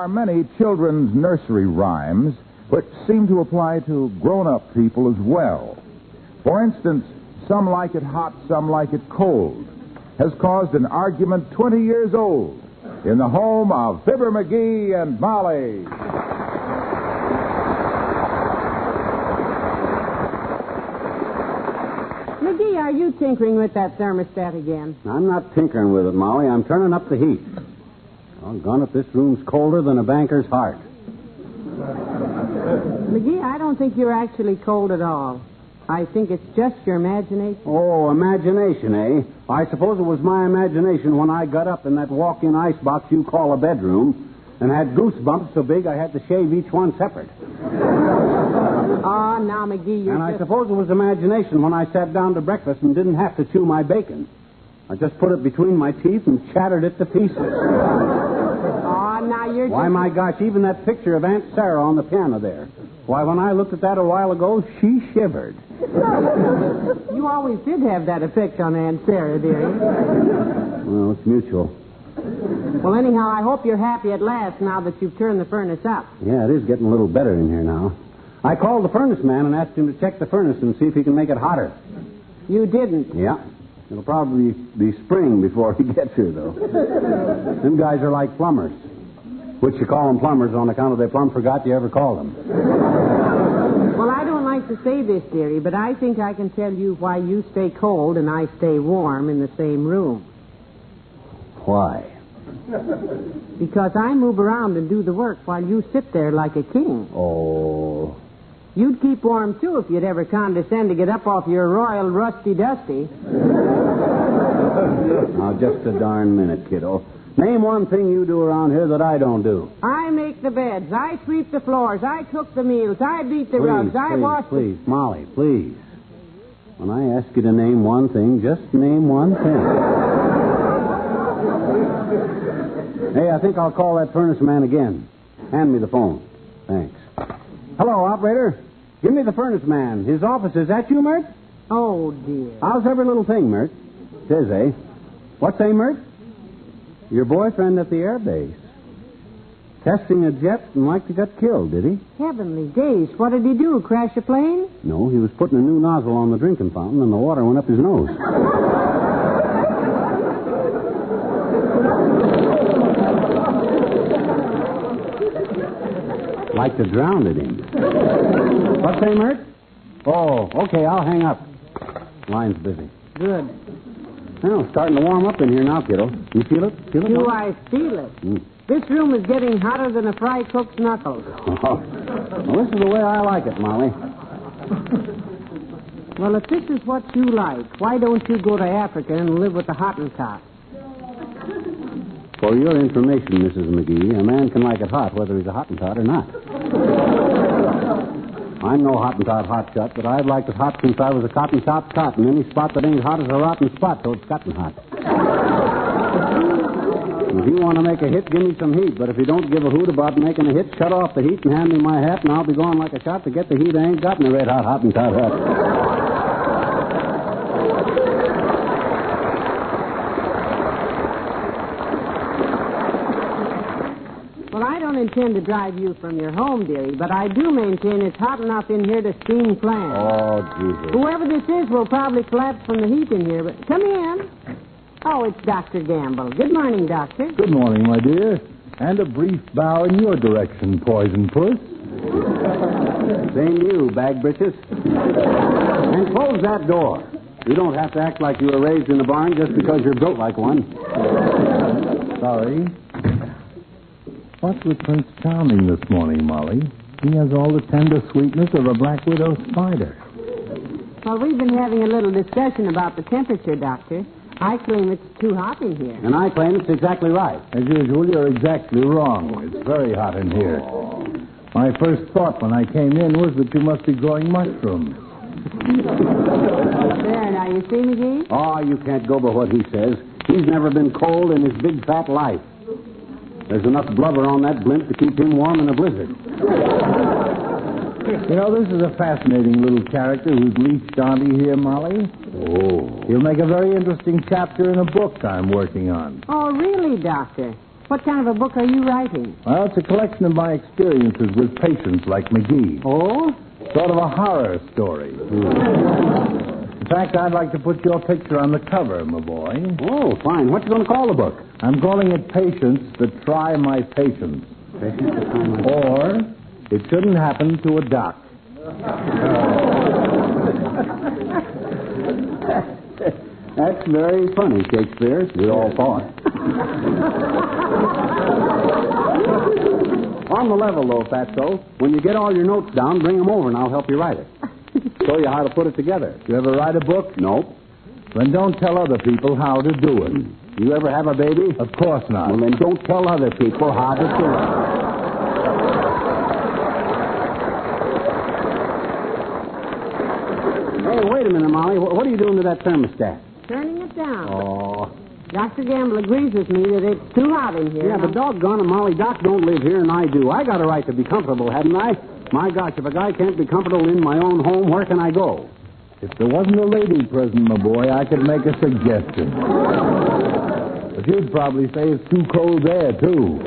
are many children's nursery rhymes which seem to apply to grown-up people as well. For instance, some like it hot, some like it cold, has caused an argument 20 years old in the home of Fibber McGee and Molly. McGee, are you tinkering with that thermostat again? I'm not tinkering with it, Molly. I'm turning up the heat. Doggone it, this room's colder than a banker's heart. McGee, I don't think you're actually cold at all. I think it's just your imagination. Oh, imagination, eh? I suppose it was my imagination when I got up in that walk-in icebox you call a bedroom and had goosebumps so big I had to shave each one separate. Oh, now, McGee, And I suppose it was imagination when I sat down to breakfast and didn't have to chew my bacon. I just put it between my teeth and chattered it to pieces. Oh, now you're Why, my gosh, even that picture of Aunt Sarah on the piano there. Why, when I looked at that a while ago, she shivered. You always did have that effect on Aunt Sarah, dearie. Well, it's mutual. Well, anyhow, I hope you're happy at last now that you've turned the furnace up. Yeah, it is getting a little better in here now. I called the furnace man and asked him to check the furnace and see if he can make it hotter. You didn't? Yeah. It'll probably be spring before he gets here, though. Them guys are like plumbers. Which you call them plumbers on account of they plumb forgot you ever called them. Well, I don't like to say this, dearie, but I think I can tell you why you stay cold and I stay warm in the same room. Why? Because I move around and do the work while you sit there like a king. Oh. You'd keep warm, too, if you'd ever condescend to get up off your royal rusty-dusty. Now, just a darn minute, kiddo. Name one thing you do around here that I don't do. I make the beds. I sweep the floors. I cook the meals. I beat the rugs. I wash Please, Molly, please. When I ask you to name one thing, just name one thing. Hey, I think I'll call that furnace man again. Hand me the phone. Thanks. Hello, operator. Give me the furnace man. His office. Is that you, Mert? Oh, dear. How's every little thing, Mert? Tis, eh? What's say, Mert? Your boyfriend at the air base. Testing a jet and like to got killed, did he? Heavenly days. What did he do? Crash a plane? No, he was putting a new nozzle on the drinking fountain and the water went up his nose. Like to drown it in. What's say, Mert? Oh, okay, I'll hang up. Line's busy. Good. Well, it's starting to warm up in here now, kiddo. You feel it? Feel it? Do I feel it? This room is getting hotter than a fry cook's knuckles. Oh. Well, this is the way I like it, Molly. Well, if this is what you like, why don't you go to Africa and live with the Hottentot? For your information, Mrs. McGee, a man can like it hot whether he's a Hottentot or not. I'm no Hottentot hotshot, but I've liked it hot since I was a cotton-topped cotton. Any spot that ain't hot is a rotten spot, so it's cotton hot. If you want to make a hit, give me some heat. But if you don't give a hoot about making a hit, shut off the heat and hand me my hat, and I'll be going like a shot to get the heat. I ain't got any red hot Hottentot hat. Well, I don't intend to drive you from your home, dearie, but I do maintain it's hot enough in here to steam plants. Oh, Jesus. Whoever this is will probably collapse from the heat in here, but come in. Oh, it's Dr. Gamble. Good morning, Doctor. Good morning, my dear. And a brief bow in your direction, Poison Puss. Same you, bag britches. And close that door. You don't have to act like you were raised in a barn just because you're built like one. Sorry. What's with Prince Charming this morning, Molly? He has all the tender sweetness of a black widow spider. Well, we've been having a little discussion about the temperature, Doctor. I claim it's too hot in here. And I claim it's exactly right. As usual, you're exactly wrong. It's very hot in here. My first thought when I came in was that you must be growing mushrooms. There, now, you see, McGee? Oh, you can't go by what he says. He's never been cold in his big fat life. There's enough blubber on that blimp to keep him warm in a blizzard. You know, this is a fascinating little character who's leached onto here, Molly. Oh. He'll make a very interesting chapter in a book I'm working on. Oh, really, Doctor? What kind of a book are you writing? Well, it's a collection of my experiences with patients like McGee. Oh? Sort of a horror story. In fact, I'd like to put your picture on the cover, my boy. Oh, fine. What you going to call the book? I'm calling it Patients That Try My Patience. Or, It Shouldn't Happen to a Doc. That's very funny, Shakespeare. We all thought. On the level, though, Fatso, when you get all your notes down, bring them over and I'll help you write it. Show you how to put it together. You ever write a book? Nope. Then don't tell other people how to do it. You ever have a baby? Of course not. Well, then don't tell other people how to do it. Hey, wait a minute, Molly. What are you doing to that thermostat? Turning it down. Oh. Dr. Gamble agrees with me that it's too hot in here. Yeah, but doggone it, Molly, Doc don't live here and I do. I got a right to be comfortable, hadn't I? My gosh, if a guy can't be comfortable in my own home, where can I go? If there wasn't a lady present, my boy, I could make a suggestion. But you'd probably say it's too cold there, too.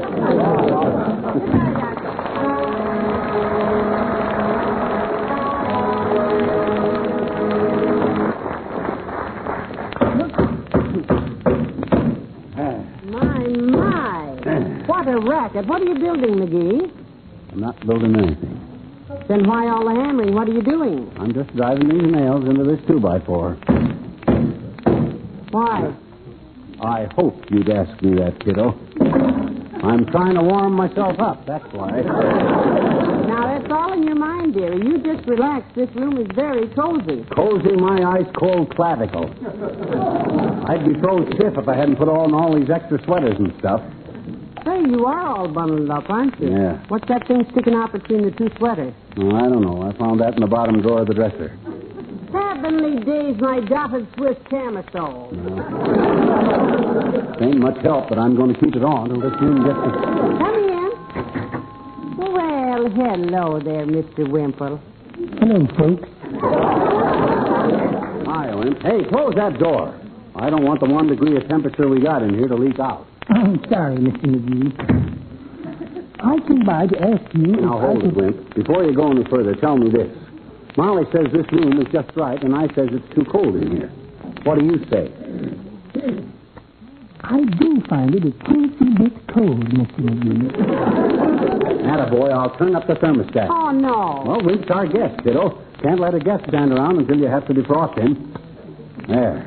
What a racket. What are you building, McGee? I'm not building anything. Then why all the hammering? What are you doing? I'm just driving these nails into this 2x4. Why? I hoped you'd ask me that, kiddo. I'm trying to warm myself up, that's why. Now, that's all in your mind, dearie. You just relax. This room is very cozy. Cozy my ice-cold clavicle. I'd be froze stiff if I hadn't put on all these extra sweaters and stuff. Say, you are all bundled up, aren't you? Yeah. What's that thing sticking out between the two sweaters? Oh, I don't know. I found that in the bottom drawer of the dresser. Heavenly days, my dotted Swiss camisole. Ain't much help, but I'm going to keep it on until this room gets to... Come in. Well, hello there, Mr. Wimple. Hello, folks. Hi, Wimp. Hey, close that door. I don't want the 1 degree of temperature we got in here to leak out. I'm sorry, Mr. McGee. I came by to ask you... Now, hold it, Wimp. Before you go any further, tell me this. Molly says this room is just right, and I says it's too cold in here. What do you say? I do find it a teensy bit cold, Mr. McGee. Attaboy, I'll turn up the thermostat. Oh, no. Well, Wimp's our guest, kiddo. Can't let a guest stand around until you have to defrost him. There.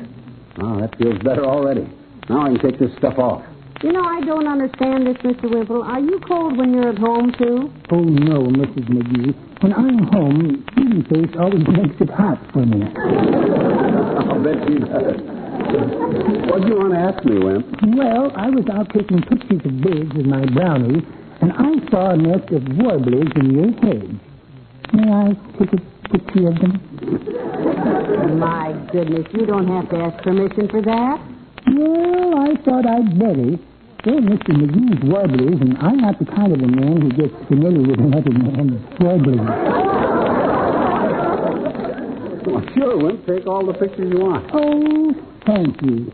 Oh, that feels better already. Now I can take this stuff off. You know, I don't understand this, Mr. Wimple. Are you cold when you're at home, too? Oh, no, Mrs. McGee. When I'm home, Babyface always makes it hot for me. I'll bet she does. What do you want to ask me, Wimp? Well, I was out taking pictures of birds with my brownie, and I saw a nest of warblers in your hedge. May I take a picture of them? My goodness, you don't have to ask permission for that. Well, I thought I'd better. They're Mr. McGee's warblers, and I'm not the kind of a man who gets familiar with another man's warblers. Well, sure, Wimp. Take all the pictures you want. Oh, thank you.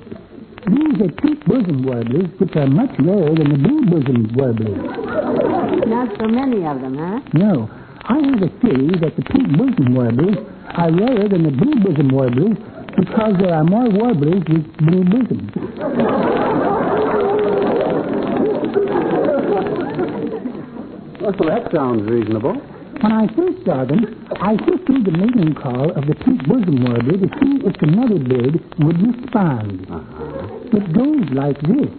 These are pink bosom warblers, which are much rarer than the blue bosom warblers. Not so many of them, huh? No, I have a theory that the pink bosom warblers are rarer than the blue bosom warblers because there are more warblers with blue bosoms. Well, that sounds reasonable. When I first saw them, I whistled the mating call of the pink bosom warbler to see if the mother bird would respond. It goes like this.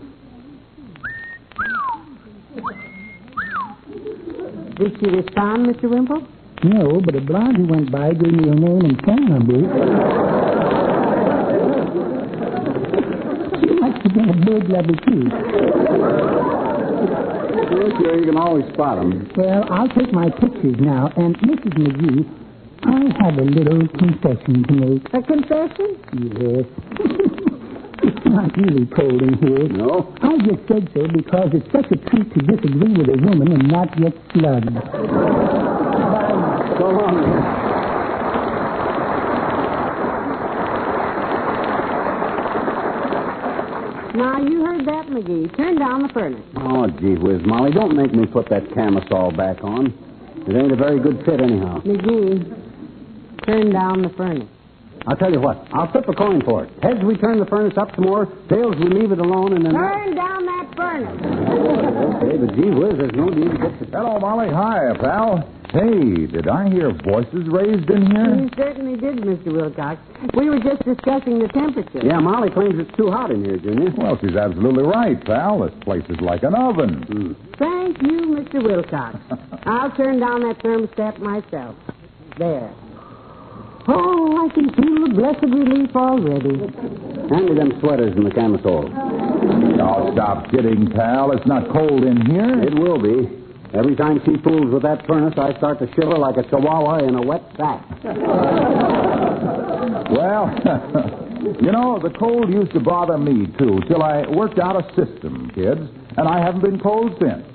Did she respond, Mr. Wimple? No, but a blonde who went by gave me her name and phone number. She must have been a bird lover, too. Yes, sure, you can always spot them. Well, I'll take my pictures now, and Mrs. McGee, I have a little confession to make. A confession? Yes. It's not really cold in here. No? I just said so because it's such a treat to disagree with a woman and not get slugged. So long. Now, you heard that, McGee. Turn down the furnace. Oh, gee whiz, Molly, don't make me put that camisole back on. It ain't a very good fit anyhow. McGee, turn down the furnace. I'll tell you what. I'll flip a coin for it. Heads, we turn the furnace up some more. Tails, we leave it alone, and then... Turn down that furnace. Okay, but gee whiz, there's no need to get the... Hello, Molly. Hi, pal. Hey, did I hear voices raised in here? You certainly did, Mr. Wilcox. We were just discussing the temperature. Yeah, Molly claims it's too hot in here, Junior. Well, she's absolutely right, pal. This place is like an oven. Thank you, Mr. Wilcox. I'll turn down that thermostat myself. There. Oh, I can feel the blessed relief already. Hand me them sweaters and the camisole. Oh, stop kidding, pal. It's not cold in here. It will be. Every time she fools with that furnace, I start to shiver like a chihuahua in a wet sack. Well, you know, the cold used to bother me, too, till I worked out a system, kids, and I haven't been cold since.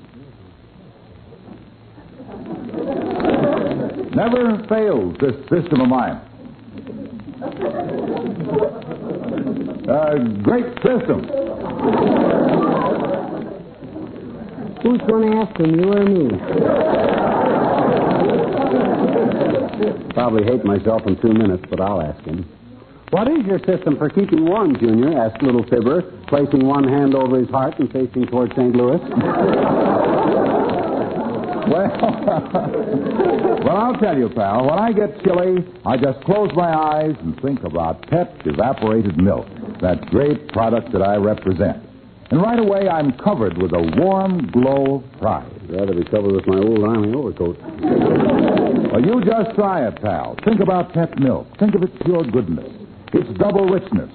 Never fails, this system of mine. Great system. Who's going to ask him, you or me? Probably hate myself in 2 minutes, but I'll ask him. What is your system for keeping warm, Junior? Asked little Fibber, placing one hand over his heart and facing toward St. Louis. Well, I'll tell you, pal. When I get chilly, I just close my eyes and think about Pep evaporated milk, that great product that I represent. And right away, I'm covered with a warm glow of pride. I'd rather be covered with my old army overcoat. Well, you just try it, pal. Think about Pep milk. Think of its pure goodness, its double richness.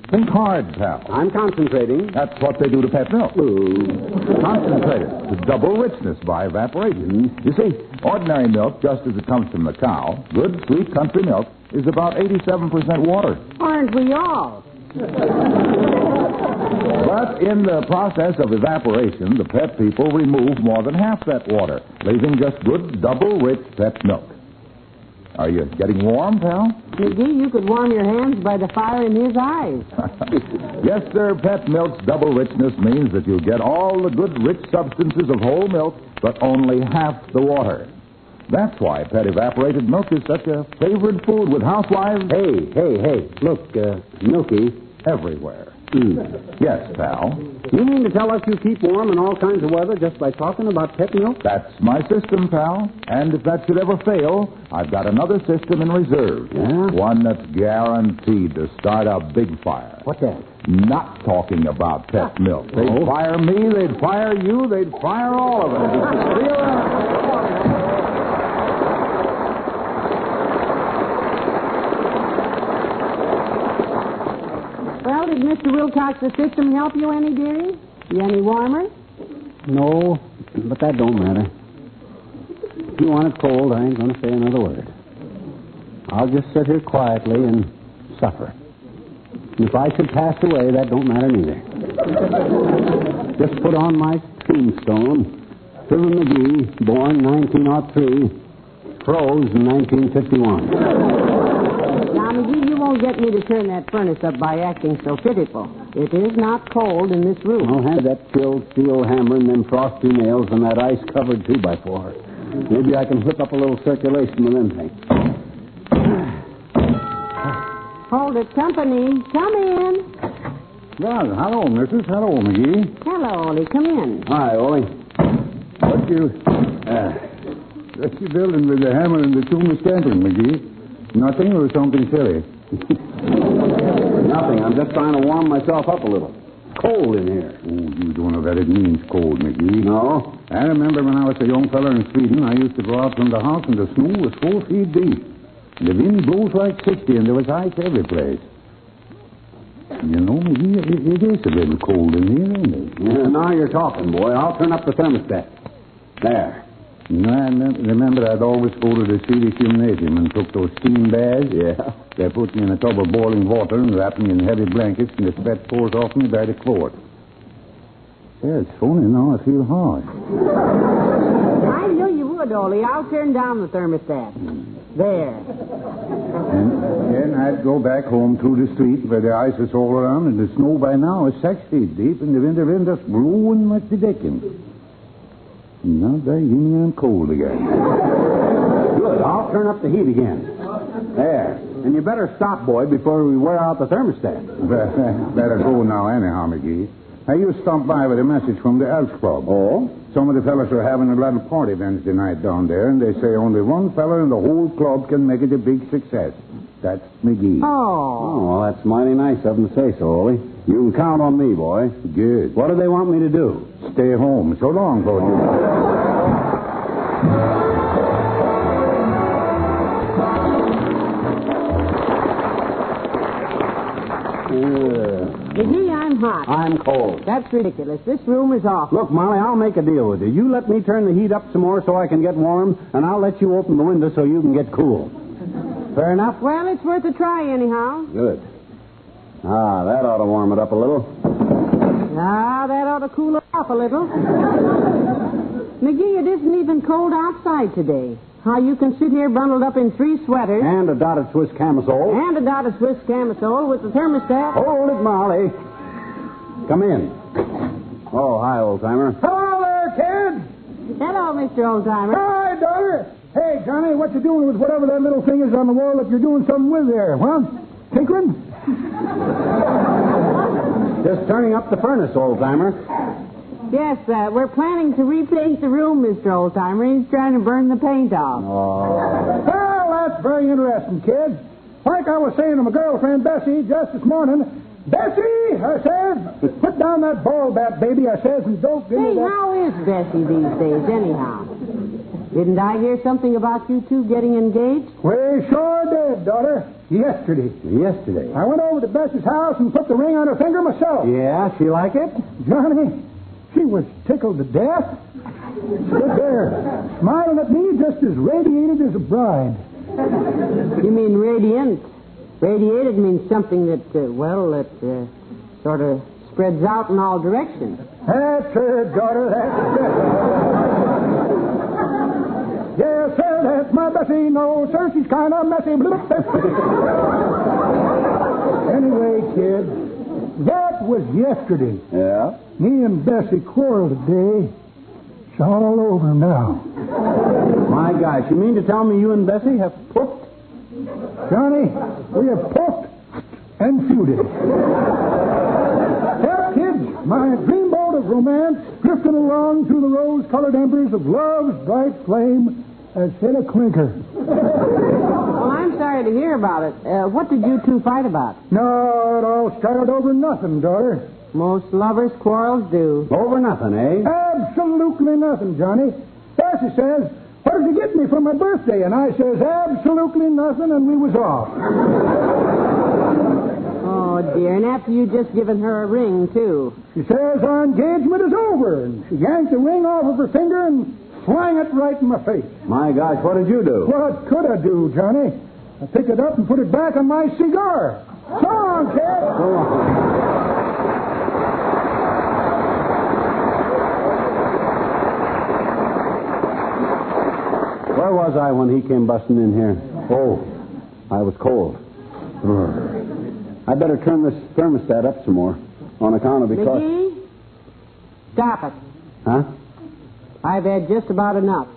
Think hard, pal. I'm concentrating. That's what they do to Pep milk. Concentrated. The double richness by evaporation. You see, ordinary milk, just as it comes from the cow, good, sweet country milk, is about 87% water. Aren't we all? But in the process of evaporation, the Pep people remove more than half that water, leaving just good, double-rich Pep milk. Are you getting warm, pal? McGee, you could warm your hands by the fire in his eyes. Yes, sir. Pep milk's double richness means that you get all the good, rich substances of whole milk, but only half the water. That's why Pet evaporated milk is such a favorite food with housewives. Hey. Look, Milky. Everywhere. Yes, pal. You mean to tell us you keep warm in all kinds of weather just by talking about Pet milk? That's my system, pal. And if that should ever fail, I've got another system in reserve. Yeah? One that's guaranteed to start a big fire. What's that? Not talking about Pet milk. They'd fire me, they'd fire you, they'd fire all of us. See you around. Well, did Mr. Wilcox's system help you any, dearie? You any warmer? No, but that don't matter. If you want it cold, I ain't going to say another word. I'll just sit here quietly and suffer. And if I should pass away, that don't matter neither. Just put on my tombstone. Fibber McGee, born 1903, froze in 1951. Now, McGee, you won't get me to turn that furnace up by acting so pitiful. It is not cold in this room. I'll have that chilled steel hammer and them frosty nails and that ice-covered 2x4. Maybe I can whip up a little circulation with them things. Hold it, company. Come in. Well, hello, Mrs. Hello, McGee. Hello, Ollie. Come in. Hi, Ollie. What you building with the hammer and the two miscanting, McGee? Nothing or something silly? Nothing. I'm just trying to warm myself up a little. It's cold in here. Oh, you don't know that it means cold, McGee. No? I remember when I was a young fella in Sweden, I used to go out from the house and the snow was 4 feet deep. The wind blows like 60 and there was ice every place. You know, McGee, it is a little cold in here, ain't it? Yeah, now you're talking, boy. I'll turn up the thermostat. There. No, I remember I'd always go to the Swedish gymnasium and took those steam baths. Yeah. They put me in a tub of boiling water and wrapped me in heavy blankets, and the sweat pours off me by the quart. Yeah, it's funny now. I feel hot. I knew you would, Ollie. I'll turn down the thermostat. There. And I'd go back home through the street where the ice is all around, and the snow by now is 6 feet deep, and the winter wind is blowing like the dickens. Now, I'm cold again. Good. I'll turn up the heat again. There. And you better stop, boy, before we wear out the thermostat. Better go now anyhow, McGee. Now, you stopped by with a message from the Elks Club. Oh? Some of the fellas are having a little party Wednesday night down there, and they say only one fella in the whole club can make it a big success. That's McGee. Oh. Well, that's mighty nice of them to say so, Ollie. You can count on me, boy. Good. What do they want me to do? Stay home. So long, folks. McGee, I'm hot. I'm cold. That's ridiculous. This room is awful. Look, Molly, I'll make a deal with you. You let me turn the heat up some more so I can get warm, and I'll let you open the window so you can get cool. Fair enough? Well, it's worth a try anyhow. Good. That ought to warm it up a little. That ought to cool it off a little. McGee, it isn't even cold outside today. How you can sit here bundled up in 3 sweaters. And a dotted Swiss camisole. And a dotted Swiss camisole with the thermostat. Hold it, Molly. Come in. Oh, hi, old-timer. Hello there, kid. Hello, Mr. Oldtimer. Hi, daughter. Hey, Johnny, what you doing with whatever that little thing is on the wall that you're doing something with there? Huh? Tinkering? Just turning up the furnace, old-timer. Yes, we're planning to repaint the room, Mr. Oldtimer. He's trying to burn the paint off. Oh. Well, that's very interesting, kid. Like I was saying to my girlfriend, Bessie, just this morning, Bessie, I says, put down that ball bat, baby, I says, and don't give me Hey, that... how is Bessie these days, anyhow? Didn't I hear something about you two getting engaged? We sure did, daughter. Yesterday. I went over to Bessie's house and put the ring on her finger myself. Yeah, she like it? Johnny, she was tickled to death. Stood there, smiling at me just as radiated as a bride. You mean radiant? Radiated means something that, sort of spreads out in all directions. That's her, daughter, that's it. Yes, sir, that's my Bessie. No, sir, she's kind of messy. Anyway, kid, that was yesterday. Yeah? Me and Bessie quarreled today. It's all over now. My gosh, you mean to tell me you and Bessie have pooped? Johnny, we have pooped and feuded. Well, kids, my dreamboat of romance drifting along through the rose-colored embers of love's bright flame has hit a clinker. Well, I'm sorry to hear about it. What did you two fight about? No, it all started over nothing, daughter. Most lovers' quarrels do. Over nothing, eh? Absolutely nothing, Johnny. Bessie says, what did you get me for my birthday? And I says, absolutely nothing, and we was off. Oh, dear. And after you just given her a ring, too. She says our engagement is over, and she yanked the ring off of her finger and swung it right in my face. My gosh, what did you do? What could I do, Johnny? I picked it up and put it back on my cigar. So long, kid. So long. Where was I when he came busting in here? Oh, I was cold. I'd better turn this thermostat up some more on account of because... McGee, stop it. Huh? I've had just about enough.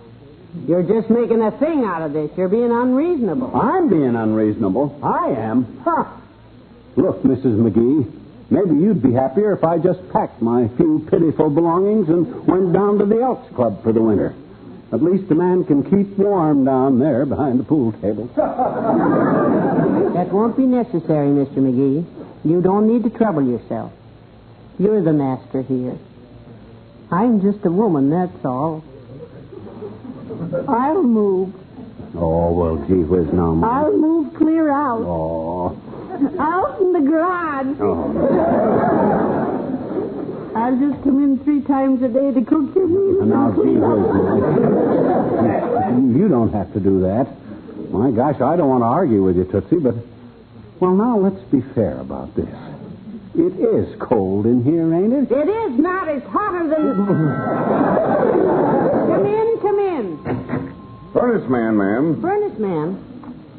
You're just making a thing out of this. You're being unreasonable. I'm being unreasonable. I am. Huh. Look, Mrs. McGee, maybe you'd be happier if I just packed my few pitiful belongings and went down to the Elks Club for the winter. At least a man can keep warm down there behind the pool table. That won't be necessary, Mr. McGee. You don't need to trouble yourself. You're the master here. I'm just a woman, that's all. I'll move. Oh, well, gee whiz now, Mom. I'll move clear out. Oh. Out in the garage. Oh. I'll just come in 3 times a day to cook your meals. Now, gee whiz, Mom. You don't have to do that. My gosh, I don't want to argue with you, Tootsie, but... Well, now, let's be fair about this. It is cold in here, ain't it? It is not. It's hotter than... Come in. Furnace man, ma'am. Furnace man.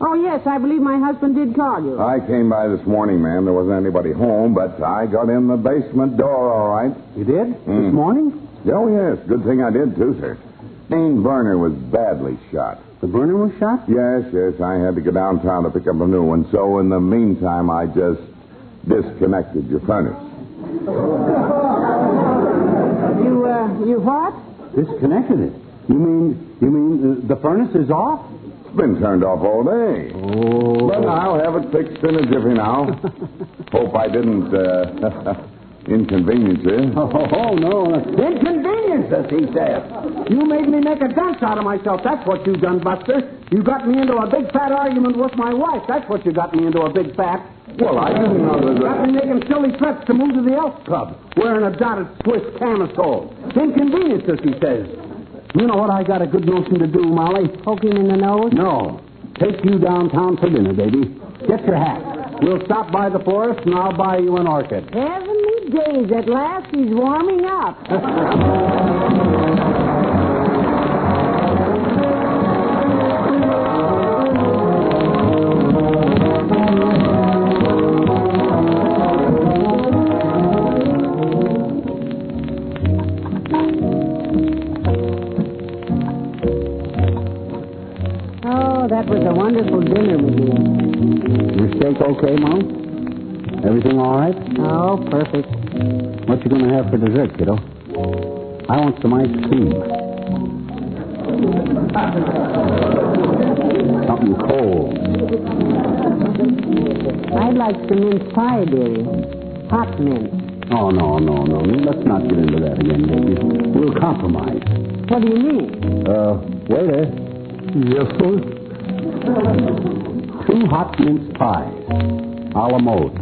Oh, yes, I believe my husband did call you. I came by this morning, ma'am. There wasn't anybody home, but I got in the basement door all right. You did? This morning? Oh, yes. Good thing I did, too, sir. Main burner was badly shot. The burner was shot? Yes. I had to go downtown to pick up a new one. So, in the meantime, I just disconnected your furnace. You what? Disconnected it? You mean the furnace is off? It's been turned off all day. Oh. But I'll have it fixed in a jiffy now. Hope I didn't inconvenience you. Oh, no. Inconveniences, he says. You made me make a dunce out of myself. That's what you done, Buster. You got me into a big fat argument with my wife. That's what you got me into, a big fat. Well, I didn't know that. Got me making silly threats to move to the Elk Club, wearing a dotted Swiss camisole. Inconveniences, he says. You know what I got a good notion to do, Molly? Poke him in the nose? No. Take you downtown for dinner, baby. Get your hat. We'll stop by the forest, and I'll buy you an orchid. Heavenly days, at last he's warming up. That was a wonderful dinner, McGee. Your steak okay, Mom? Everything all right? Oh, perfect. What you going to have for dessert, kiddo? I want some ice cream. Something cold. I'd like some mince pie, dearie. Hot mince. Oh, no. Let's not get into that again, baby. We'll compromise. What do you mean? Waiter. Yes, sir. 2 hot mince pies, a la mode.